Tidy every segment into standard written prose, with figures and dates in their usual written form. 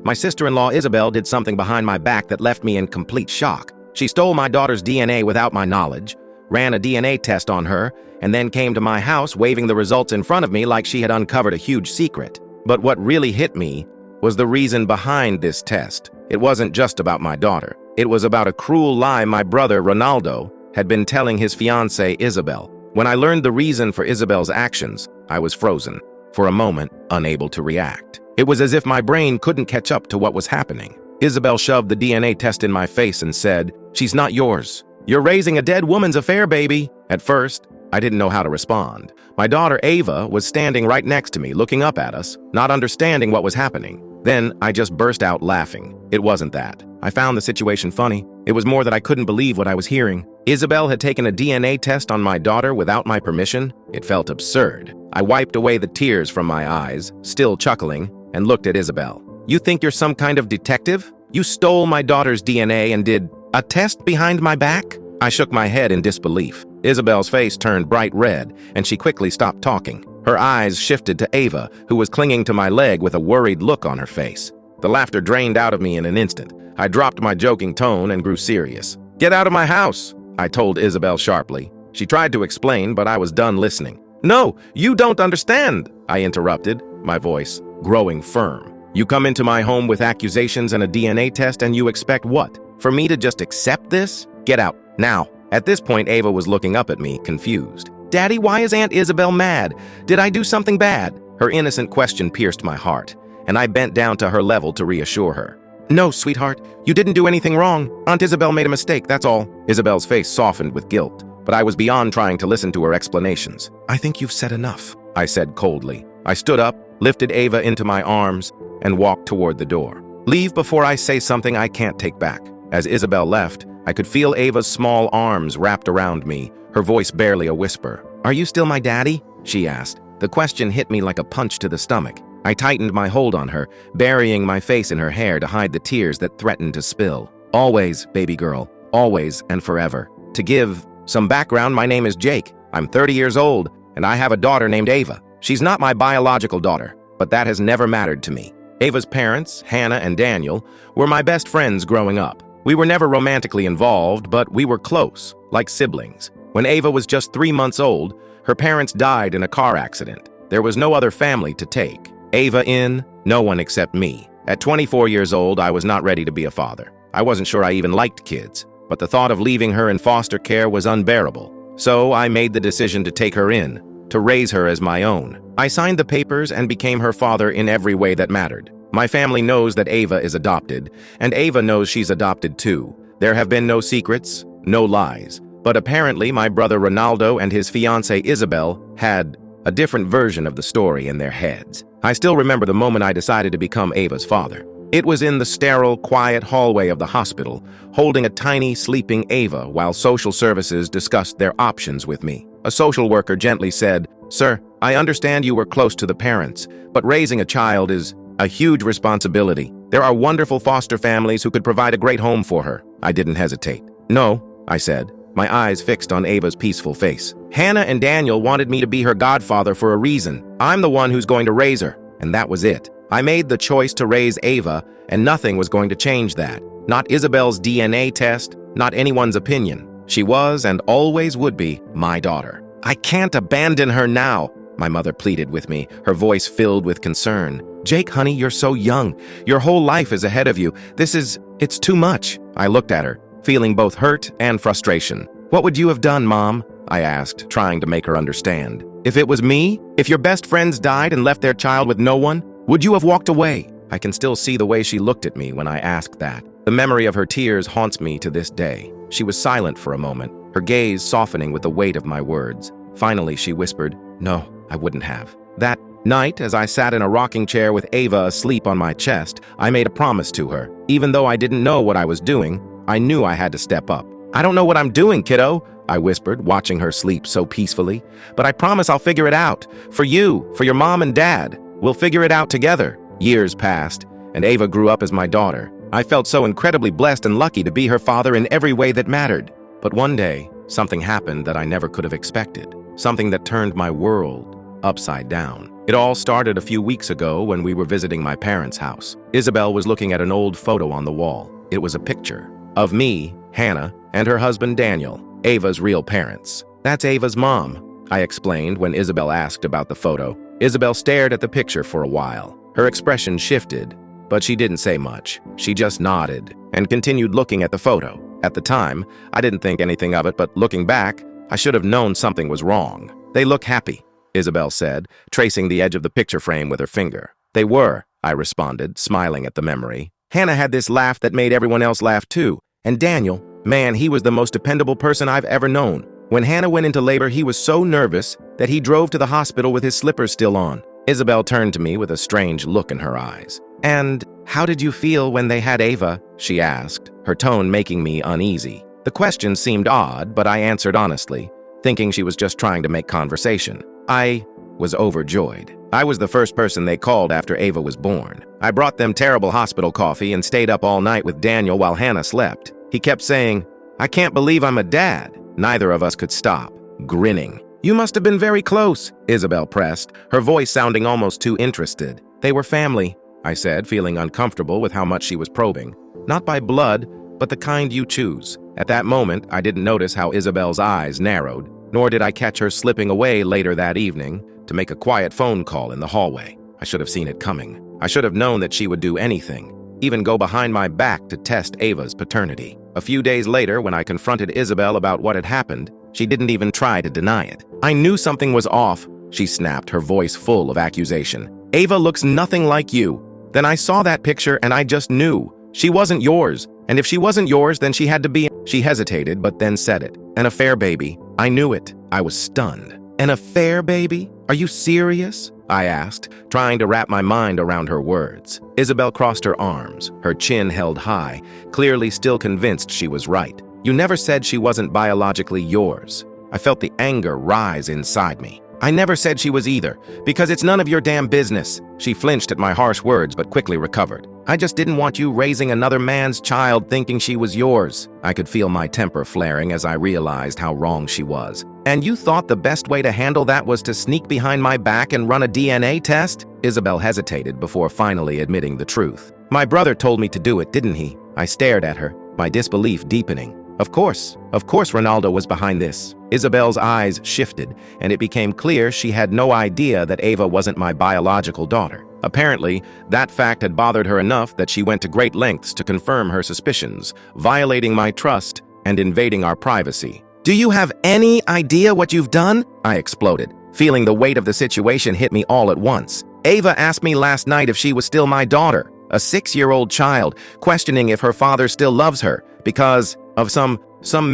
My sister-in-law Isabel did something behind my back that left me in complete shock. She stole my daughter's DNA without my knowledge, ran a DNA test on her, and then came to my house waving the results in front of me like she had uncovered a huge secret. But what really hit me was the reason behind this test. It wasn't just about my daughter. It was about a cruel lie my brother, Ronaldo, had been telling his fiancée, Isabel. When I learned the reason for Isabel's actions, I was frozen, for a moment, unable to react. It was as if my brain couldn't catch up to what was happening. Isabel shoved the DNA test in my face and said, "She's not yours. You're raising a dead woman's affair, baby." At first, I didn't know how to respond. My daughter, Ava, was standing right next to me, looking up at us, not understanding what was happening. Then I just burst out laughing. It wasn't that. I found the situation funny. It was more that I couldn't believe what I was hearing. Isabel had taken a DNA test on my daughter without my permission. It felt absurd. I wiped away the tears from my eyes, still chuckling, and looked at Isabel. "You think you're some kind of detective? You stole my daughter's DNA and did a test behind my back?" I shook my head in disbelief. Isabel's face turned bright red, and she quickly stopped talking. Her eyes shifted to Ava, who was clinging to my leg with a worried look on her face. The laughter drained out of me in an instant. I dropped my joking tone and grew serious. "Get out of my house," I told Isabel sharply. She tried to explain, but I was done listening. "No, you don't understand," I interrupted, my voice growing firm. "You come into my home with accusations and a DNA test, and you expect what? For me to just accept this? Get out, now." At this point, Ava was looking up at me, confused. "Daddy, why is Aunt Isabel mad? Did I do something bad?" Her innocent question pierced my heart, and I bent down to her level to reassure her. "No, sweetheart, you didn't do anything wrong. Aunt Isabel made a mistake, that's all." Isabel's face softened with guilt, but I was beyond trying to listen to her explanations. "I think you've said enough," I said coldly. I stood up, lifted Ava into my arms, and walked toward the door. "Leave before I say something I can't take back." As Isabel left, I could feel Ava's small arms wrapped around me, her voice barely a whisper. "Are you still my daddy?" she asked. The question hit me like a punch to the stomach. I tightened my hold on her, burying my face in her hair to hide the tears that threatened to spill. "Always, baby girl, always and forever." To give some background, my name is Jake. I'm 30 years old, and I have a daughter named Ava. She's not my biological daughter, but that has never mattered to me. Ava's parents, Hannah and Daniel, were my best friends growing up. We were never romantically involved, but we were close, like siblings. When Ava was just 3 months old, her parents died in a car accident. There was no other family to take. Ava in, no one except me. At 24 years old, I was not ready to be a father. I wasn't sure I even liked kids, but the thought of leaving her in foster care was unbearable. So I made the decision to take her in, to raise her as my own. I signed the papers and became her father in every way that mattered. My family knows that Ava is adopted, and Ava knows she's adopted too. There have been no secrets, no lies. But apparently my brother Ronaldo and his fiancée Isabel had a different version of the story in their heads. I still remember the moment I decided to become Ava's father. It was in the sterile, quiet hallway of the hospital, holding a tiny, sleeping Ava while social services discussed their options with me. A social worker gently said, "Sir, I understand you were close to the parents, but raising a child is a huge responsibility. There are wonderful foster families who could provide a great home for her." I didn't hesitate. "No," I said, my eyes fixed on Ava's peaceful face. "Hannah and Daniel wanted me to be her godfather for a reason. I'm the one who's going to raise her." And that was it. I made the choice to raise Ava, and nothing was going to change that. Not Isabel's DNA test, not anyone's opinion. She was and always would be my daughter. "I can't abandon her now," my mother pleaded with me, her voice filled with concern. "Jake, honey, you're so young. Your whole life is ahead of you. It's too much." I looked at her, feeling both hurt and frustration. "What would you have done, Mom?" I asked, trying to make her understand. "If it was me? If your best friends died and left their child with no one? Would you have walked away?" I can still see the way she looked at me when I asked that. The memory of her tears haunts me to this day. She was silent for a moment, her gaze softening with the weight of my words. Finally, she whispered, "No, I wouldn't have." That night, as I sat in a rocking chair with Ava asleep on my chest, I made a promise to her. Even though I didn't know what I was doing, I knew I had to step up. "I don't know what I'm doing, kiddo," I whispered, watching her sleep so peacefully. "But I promise I'll figure it out. For you, for your mom and dad. We'll figure it out together." Years passed, and Ava grew up as my daughter. I felt so incredibly blessed and lucky to be her father in every way that mattered. But one day, something happened that I never could have expected. Something that turned my world upside down. It all started a few weeks ago when we were visiting my parents' house. Isabel was looking at an old photo on the wall. It was a picture of me, Hannah, and her husband Daniel, Ava's real parents. "That's Ava's mom," I explained when Isabel asked about the photo. Isabel stared at the picture for a while. Her expression shifted, but she didn't say much. She just nodded and continued looking at the photo. At the time, I didn't think anything of it, but looking back, I should have known something was wrong. "They look happy," Isabel said, tracing the edge of the picture frame with her finger. "They were," I responded, smiling at the memory. "Hannah had this laugh that made everyone else laugh too. And Daniel, man, he was the most dependable person I've ever known. When Hannah went into labor, he was so nervous that he drove to the hospital with his slippers still on." Isabel turned to me with a strange look in her eyes. "And how did you feel when they had Ava?" she asked, her tone making me uneasy. The question seemed odd, but I answered honestly, thinking she was just trying to make conversation. I was overjoyed. I was the first person they called after Ava was born. I brought them terrible hospital coffee and stayed up all night with Daniel while Hannah slept. He kept saying, "I can't believe I'm a dad." Neither of us could stop, grinning. "You must have been very close," Isabel pressed, her voice sounding almost too interested. "They were family," I said, feeling uncomfortable with how much she was probing. "Not by blood, but the kind you choose." At that moment, I didn't notice how Isabel's eyes narrowed, nor did I catch her slipping away later that evening to make a quiet phone call in the hallway. I should have seen it coming. I should have known that she would do anything, even go behind my back to test Ava's paternity. A few days later, when I confronted Isabel about what had happened, she didn't even try to deny it. "I knew something was off," she snapped, her voice full of accusation. "Ava looks nothing like you. Then I saw that picture and I just knew. She wasn't yours. And if she wasn't yours, then she had to be—" She hesitated, but then said it. "An affair, baby." I knew it. I was stunned. "An affair, baby? Are you serious?" I asked, trying to wrap my mind around her words. Isabel crossed her arms, her chin held high, clearly still convinced she was right. "You never said she wasn't biologically yours." I felt the anger rise inside me. "I never said she was either, because it's none of your damn business." She flinched at my harsh words but quickly recovered. "I just didn't want you raising another man's child thinking she was yours." I could feel my temper flaring as I realized how wrong she was. "And you thought the best way to handle that was to sneak behind my back and run a DNA test?" Isabel hesitated before finally admitting the truth. "My brother told me to do it, didn't he?" I stared at her, my disbelief deepening. Of course Ronaldo was behind this." Isabel's eyes shifted, and it became clear she had no idea that Ava wasn't my biological daughter. Apparently, that fact had bothered her enough that she went to great lengths to confirm her suspicions, violating my trust and invading our privacy. "Do you have any idea what you've done?" I exploded, feeling the weight of the situation hit me all at once. "Ava asked me last night if she was still my daughter, a 6-year-old child, questioning if her father still loves her, because of some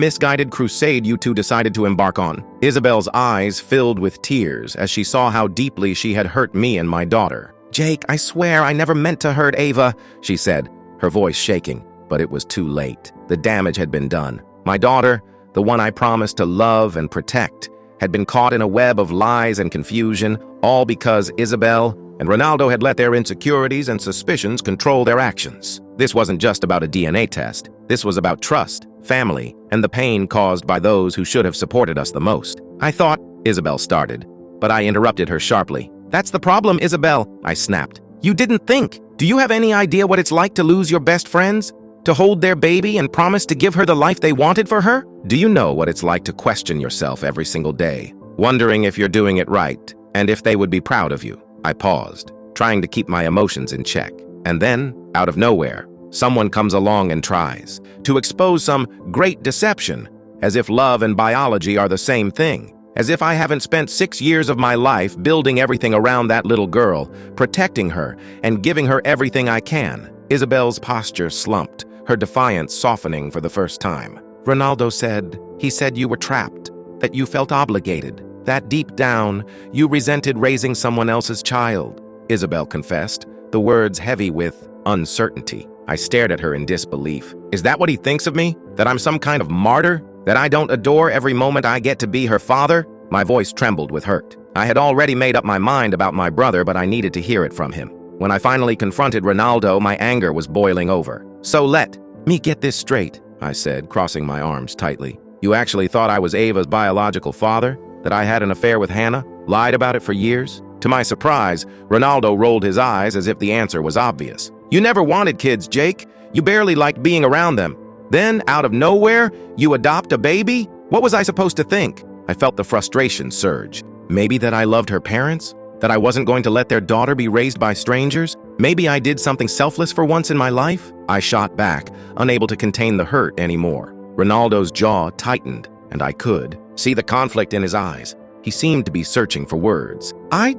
misguided crusade you two decided to embark on." Isabel's eyes filled with tears as she saw how deeply she had hurt me and my daughter. "Jake, I swear I never meant to hurt Ava," she said, her voice shaking, but it was too late. The damage had been done. My daughter, the one I promised to love and protect, had been caught in a web of lies and confusion, all because Isabel and Ronaldo had let their insecurities and suspicions control their actions. This wasn't just about a DNA test. This was about trust, family, and the pain caused by those who should have supported us the most. "I thought," Isabel started, but I interrupted her sharply. "That's the problem, Isabel," I snapped. "You didn't think. Do you have any idea what it's like to lose your best friends? To hold their baby and promise to give her the life they wanted for her? Do you know what it's like to question yourself every single day, wondering if you're doing it right, and if they would be proud of you?" I paused, trying to keep my emotions in check. And then, out of nowhere, someone comes along and tries to expose some great deception, as if love and biology are the same thing, as if I haven't spent 6 years of my life building everything around that little girl, protecting her, and giving her everything I can. Isabel's posture slumped, her defiance softening for the first time. "Ronaldo said, he said you were trapped, that you felt obligated, that deep down, you resented raising someone else's child," Isabel confessed, the words heavy with uncertainty. I stared at her in disbelief. "Is that what he thinks of me? That I'm some kind of martyr? That I don't adore every moment I get to be her father?" My voice trembled with hurt. I had already made up my mind about my brother, but I needed to hear it from him. When I finally confronted Ronaldo, my anger was boiling over. "So let me get this straight," I said, crossing my arms tightly. "You actually thought I was Ava's biological father? That I had an affair with Hannah? Lied about it for years? To my surprise, Ronaldo rolled his eyes as if the answer was obvious. You never wanted kids, Jake. You barely liked being around them. Then, out of nowhere, you adopt a baby? What was I supposed to think? I felt the frustration surge. Maybe that I loved her parents? That I wasn't going to let their daughter be raised by strangers? Maybe I did something selfless for once in my life? I shot back, unable to contain the hurt anymore. Ronaldo's jaw tightened, and I could see the conflict in his eyes. He seemed to be searching for words. I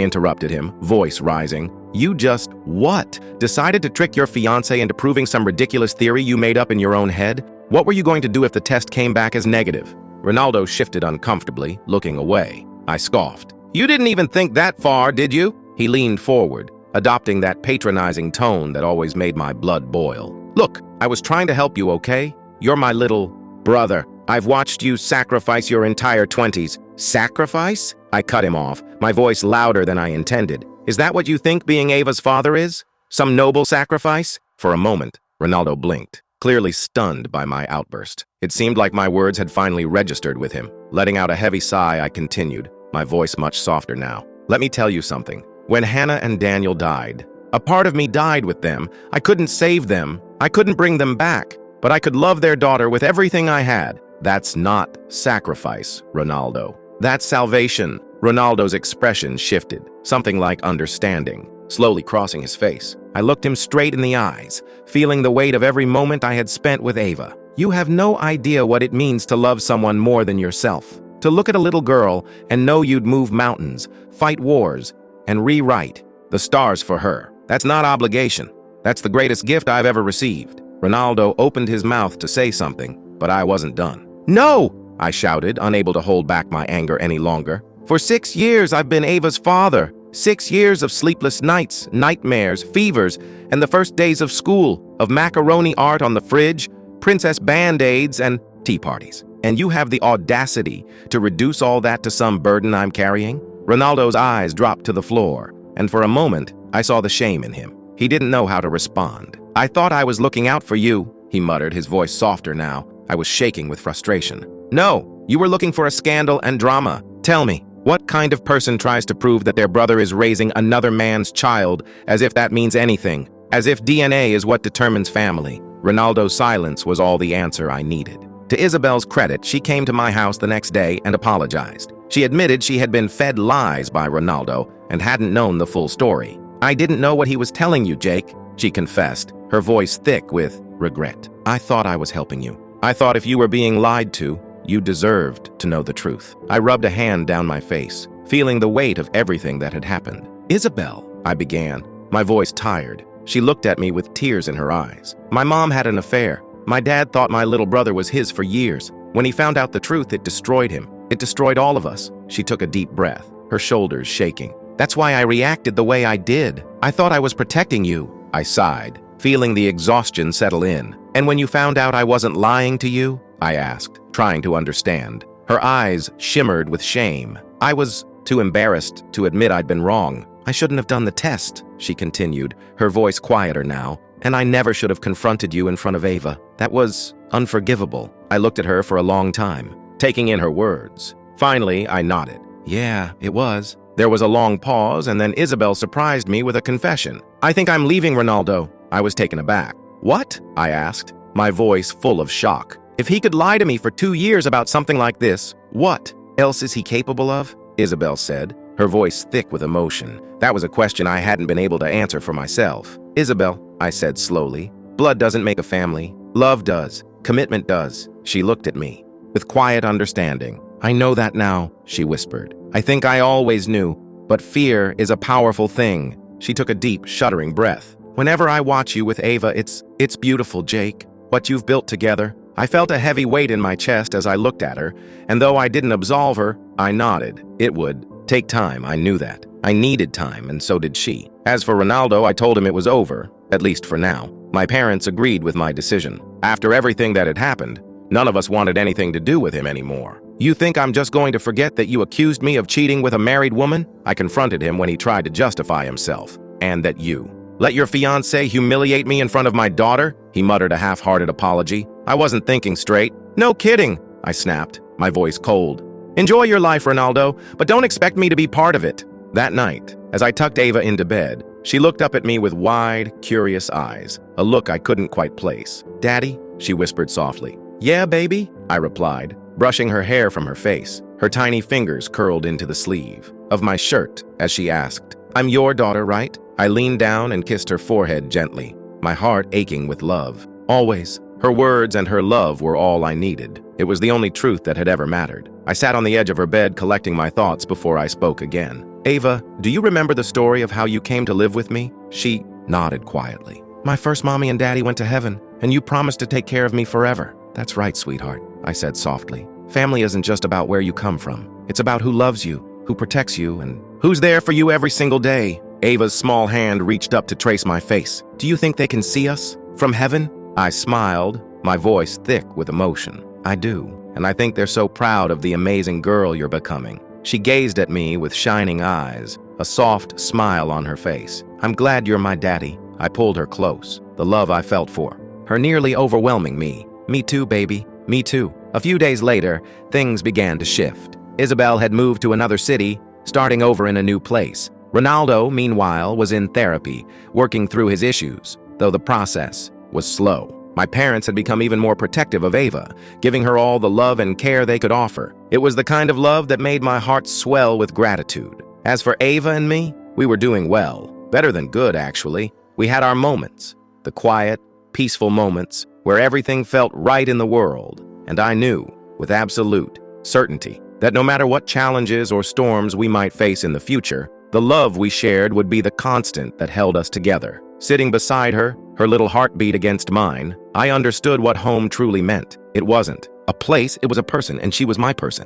interrupted him, voice rising. You just what? Decided to trick your fiancé into proving some ridiculous theory you made up in your own head? What were you going to do if the test came back as negative? Ronaldo shifted uncomfortably, looking away. I scoffed. You didn't even think that far, did you? He leaned forward, adopting that patronizing tone that always made my blood boil. Look, I was trying to help you, okay? You're my little brother. I've watched you sacrifice your entire 20s. Sacrifice? I cut him off, my voice louder than I intended. Is that what you think being Ava's father is? Some noble sacrifice? For a moment, Ronaldo blinked, clearly stunned by my outburst. It seemed like my words had finally registered with him. Letting out a heavy sigh, I continued, my voice much softer now. Let me tell you something. When Hannah and Daniel died, a part of me died with them. I couldn't save them. I couldn't bring them back. But I could love their daughter with everything I had. That's not sacrifice, Ronaldo. That's salvation. Ronaldo's expression shifted, something like understanding, slowly crossing his face. I looked him straight in the eyes, feeling the weight of every moment I had spent with Ava. You have no idea what it means to love someone more than yourself. To look at a little girl and know you'd move mountains, fight wars, and rewrite the stars for her. That's not obligation. That's the greatest gift I've ever received. Ronaldo opened his mouth to say something, but I wasn't done. No! I shouted, unable to hold back my anger any longer. For 6 years, I've been Ava's father. 6 years of sleepless nights, nightmares, fevers, and the first days of school, of macaroni art on the fridge, princess band-aids, and tea parties. And you have the audacity to reduce all that to some burden I'm carrying? Ronaldo's eyes dropped to the floor, and for a moment, I saw the shame in him. He didn't know how to respond. I thought I was looking out for you, he muttered, his voice softer now. I was shaking with frustration. No, you were looking for a scandal and drama. Tell me, what kind of person tries to prove that their brother is raising another man's child as if that means anything? As if DNA is what determines family? Ronaldo's silence was all the answer I needed. To Isabel's credit, she came to my house the next day and apologized. She admitted she had been fed lies by Ronaldo and hadn't known the full story. I didn't know what he was telling you, Jake, she confessed, her voice thick with regret. I thought I was helping you. I thought if you were being lied to, you deserved to know the truth. I rubbed a hand down my face, feeling the weight of everything that had happened. Isabel, I began, my voice tired. She looked at me with tears in her eyes. My mom had an affair. My dad thought my little brother was his for years. When he found out the truth, it destroyed him. It destroyed all of us. She took a deep breath, her shoulders shaking. That's why I reacted the way I did. I thought I was protecting you. I sighed, feeling the exhaustion settle in. And when you found out I wasn't lying to you? I asked, trying to understand. Her eyes shimmered with shame. I was too embarrassed to admit I'd been wrong. I shouldn't have done the test, she continued, her voice quieter now. And I never should have confronted you in front of Ava. That was unforgivable. I looked at her for a long time, taking in her words. Finally, I nodded. Yeah, it was. There was a long pause, and then Isabel surprised me with a confession. I think I'm leaving Ronaldo. I was taken aback. What? I asked, my voice full of shock. If he could lie to me for 2 years about something like this, what else is he capable of? Isabel said, her voice thick with emotion. That was a question I hadn't been able to answer for myself. Isabel, I said slowly, blood doesn't make a family. Love does. Commitment does. She looked at me with quiet understanding. I know that now, she whispered. I think I always knew, but fear is a powerful thing. She took a deep, shuddering breath. Whenever I watch you with Ava, it's beautiful, Jake. What you've built together. I felt a heavy weight in my chest as I looked at her, and though I didn't absolve her, I nodded. It would take time, I knew that. I needed time, and so did she. As for Ronaldo, I told him it was over, at least for now. My parents agreed with my decision. After everything that had happened, none of us wanted anything to do with him anymore. You think I'm just going to forget that you accused me of cheating with a married woman? I confronted him when he tried to justify himself. And that you let your fiancé humiliate me in front of my daughter? He muttered a half-hearted apology. I wasn't thinking straight. No kidding, I snapped, my voice cold. Enjoy your life, Ronaldo, but don't expect me to be part of it. That night, as I tucked Ava into bed, she looked up at me with wide, curious eyes, a look I couldn't quite place. "Daddy?" she whispered softly. "Yeah, baby?" I replied, brushing her hair from her face. Her tiny fingers curled into the sleeve of my shirt as she asked, "I'm your daughter, right?" I leaned down and kissed her forehead gently, my heart aching with love. Always. Her words and her love were all I needed. It was the only truth that had ever mattered. I sat on the edge of her bed collecting my thoughts before I spoke again. "Ava, do you remember the story of how you came to live with me?" She nodded quietly. "My first mommy and daddy went to heaven, and you promised to take care of me forever." "That's right, sweetheart," I said softly. "Family isn't just about where you come from. It's about who loves you, who protects you, and who's there for you every single day." Ava's small hand reached up to trace my face. "Do you think they can see us from heaven?" I smiled, my voice thick with emotion. "I do, and I think they're so proud of the amazing girl you're becoming." She gazed at me with shining eyes, a soft smile on her face. "I'm glad you're my daddy." I pulled her close, the love I felt for her nearly overwhelming me. "Me too, baby. Me too." A few days later, things began to shift. Isabel had moved to another city, starting over in a new place. Ronaldo, meanwhile, was in therapy, working through his issues, though the process was slow. My parents had become even more protective of Ava, giving her all the love and care they could offer. It was the kind of love that made my heart swell with gratitude. As for Ava and me, we were doing well. Better than good, actually. We had our moments, the quiet, peaceful moments where everything felt right in the world. And I knew, with absolute certainty, that no matter what challenges or storms we might face in the future, the love we shared would be the constant that held us together. Sitting beside her, her little heartbeat against mine, I understood what home truly meant. It wasn't a place, it was a person, and she was my person.